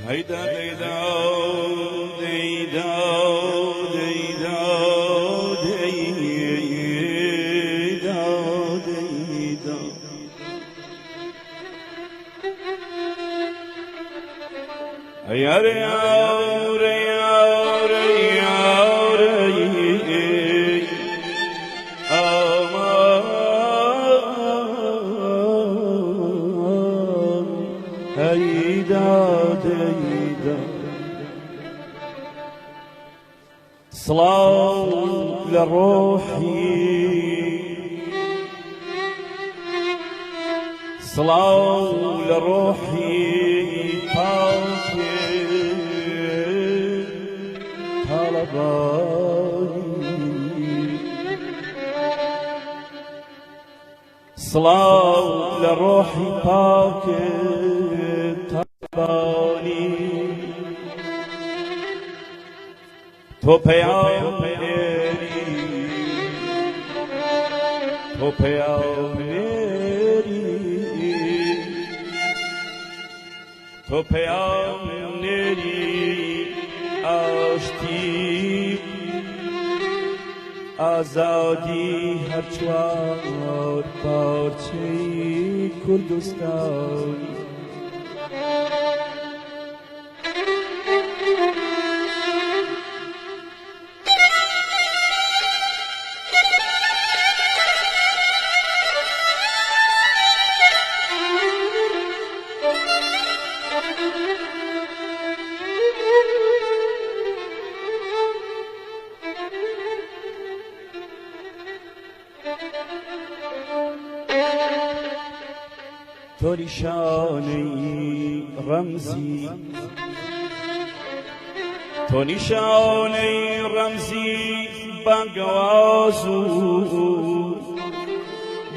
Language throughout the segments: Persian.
هيدا ديدا ديدا ديدا ديدا ديدا يا ريا ريا ريا ريا أمان هيدا ديدا صلاة لروحي صلاة لروحي طلباني صلاة لروحي طلباني تو پیامبری تو پیامبری تو پیامبری آشتی آزادی هر چوار پارچه کردستانی تو نشانه رمزی تو نشانه رمزی بانگوازو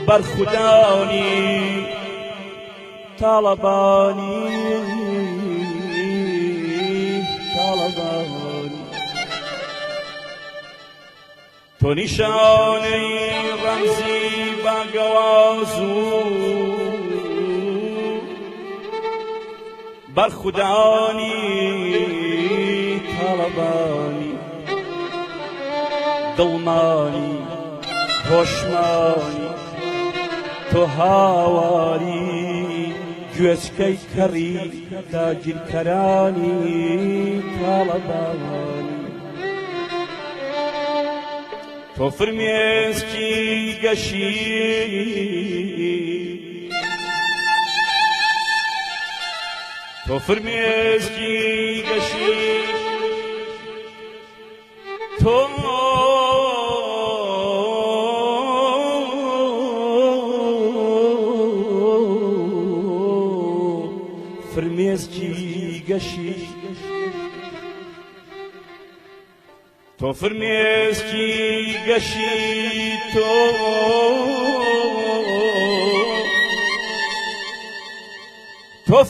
برخودانی طالبانی طالبانی تو نشانه رمزی بانگوازو برخودانی طلبانی دڵمانی هۆشمانی تۆ هاواری گوێچکەی کەڕی داگیرکەرانی طلبانی تۆ فرمێسکی گەشی تو فرمێسکی گەشی تۆ فرمێسکی گەشی تۆ فرمێسکی گەشی تۆ تو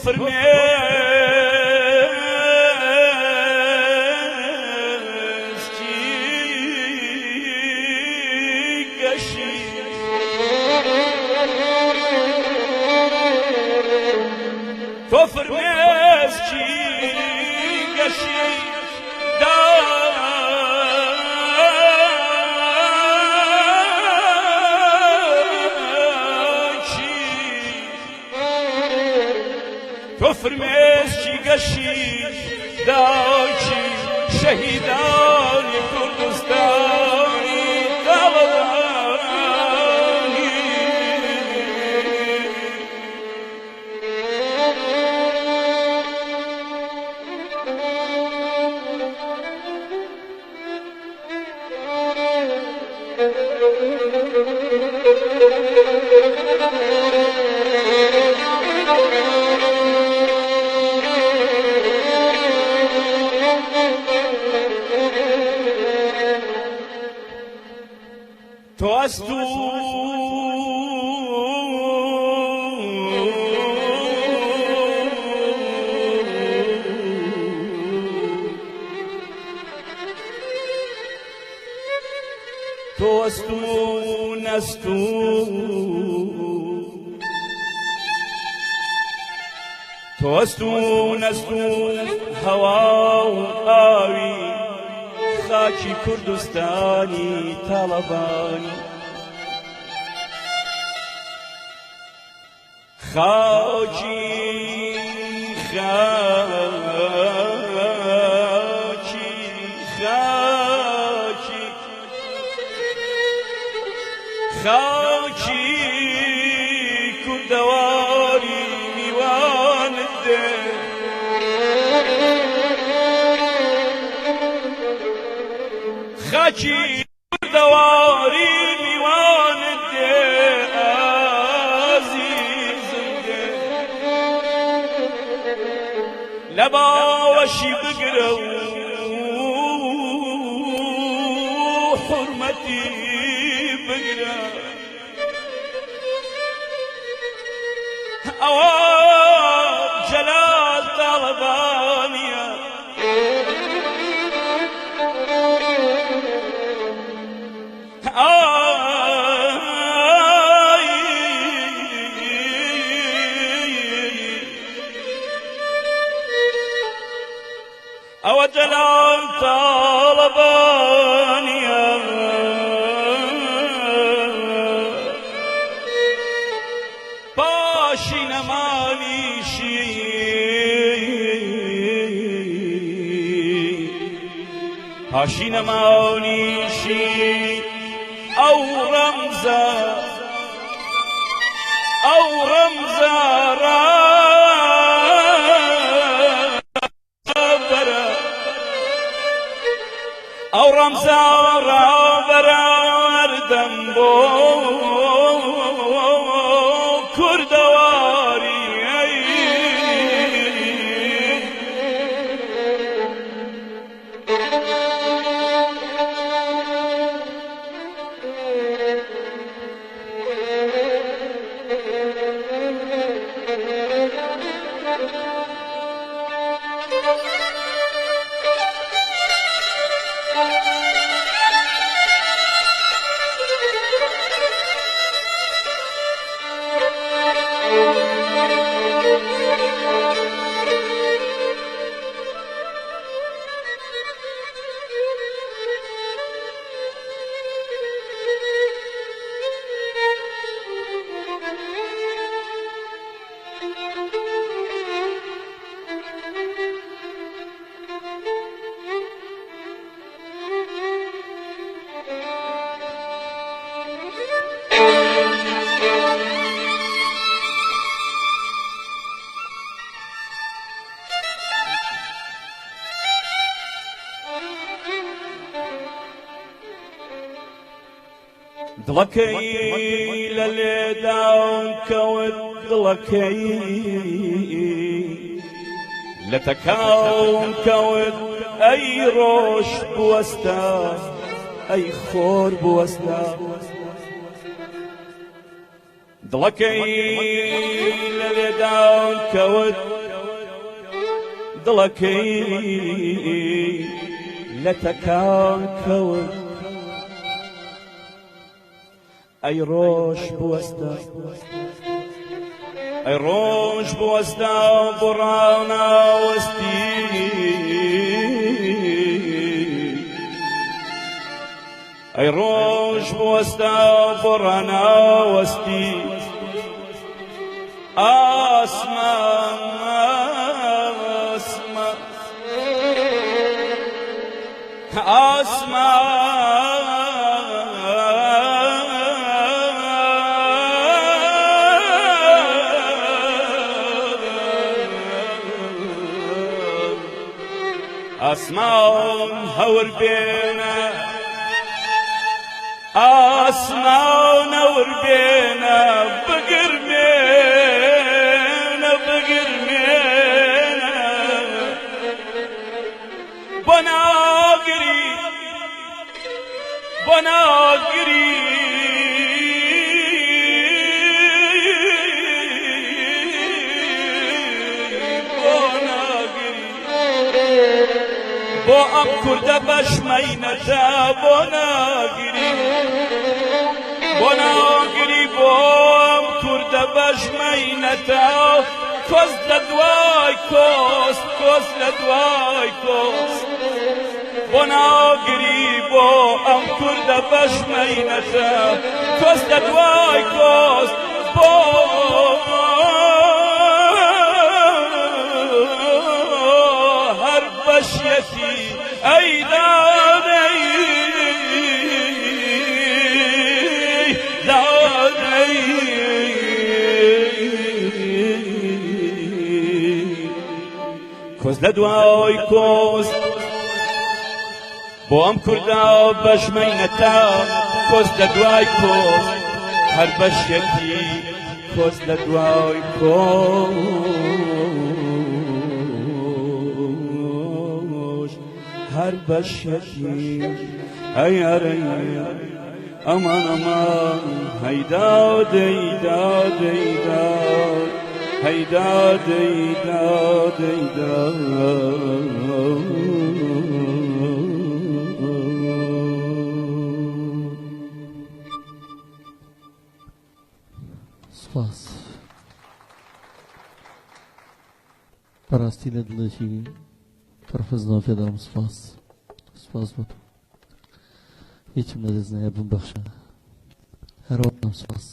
فرمێسکی گەشی تو فرمێسکی گەشی تو فرمێسکی گەشی داکی شەهیدانی کوردستانی داوەدانی تو از تو تو از تو نستون هوا و ئاوی خاکی کوردستانی تاڵەبانی خاکی کوردەواری میوانت دێ خاکی کوردەواری میوانت دێ ئازیزم دێ لە باوەشی بگرە و حورمەتی بگرە ئەوە جەلال تاڵەبانیە ئەوە جەلال تاڵەبانیە پاشی نەمانیشی پاشی نەمانیشی ئەو ڕەمزە ئەو ڕەمزە ڕابەرە هەردەم بۆ کوردەواری دڵەکەی لە لێداون کەوت دڵەکەی لە تەکاون کەوت ئەی ڕۆژ بوەستە ئەی خۆر بوەستە دڵەکەی لە لێداون کەوت دڵەکەی لە تەکاون کەوت ئەی ڕۆژ بوەستە ئەی ڕۆژ بوەستە بڕاوناوەستی ئەی ڕۆژ بوەستە بڕاوناوەستی ئاسمان ئاسمان هەور بێنە ئاسمان هەور بێنە بگرمێنە بۆ ناگری بۆ ئەم کوردە بەشمەینەتە بۆ ناگری بۆ ناگری بۆم کوردە بەژمەینەتە کۆست لە دوای کۆست کۆست لە دوای کۆست بۆ ناگری بۆ ئەم کوردە بەژمەینەتە کۆست لە دوای کۆست بۆ هەر بەشیەتی ئەیدادەی کۆست لە دوای کۆست بۆ ئەم کوردە بەژمەینەتە کۆست لە دوای کۆست هەر بەشێکی کۆست لە دوای کۆست هەر بەشێکی ئەیارەی ئەمان ئەمان هەیدا دەیدا دەیدا هەیدا دەیدا دەیدا سپاس بەڕاستی لە دڵێکی پڕفەزنەوە پێدەڵم سپاس سپاس بۆ تۆ هیچم لەدەست نایە بمبەخشە هەروەڵام سپاس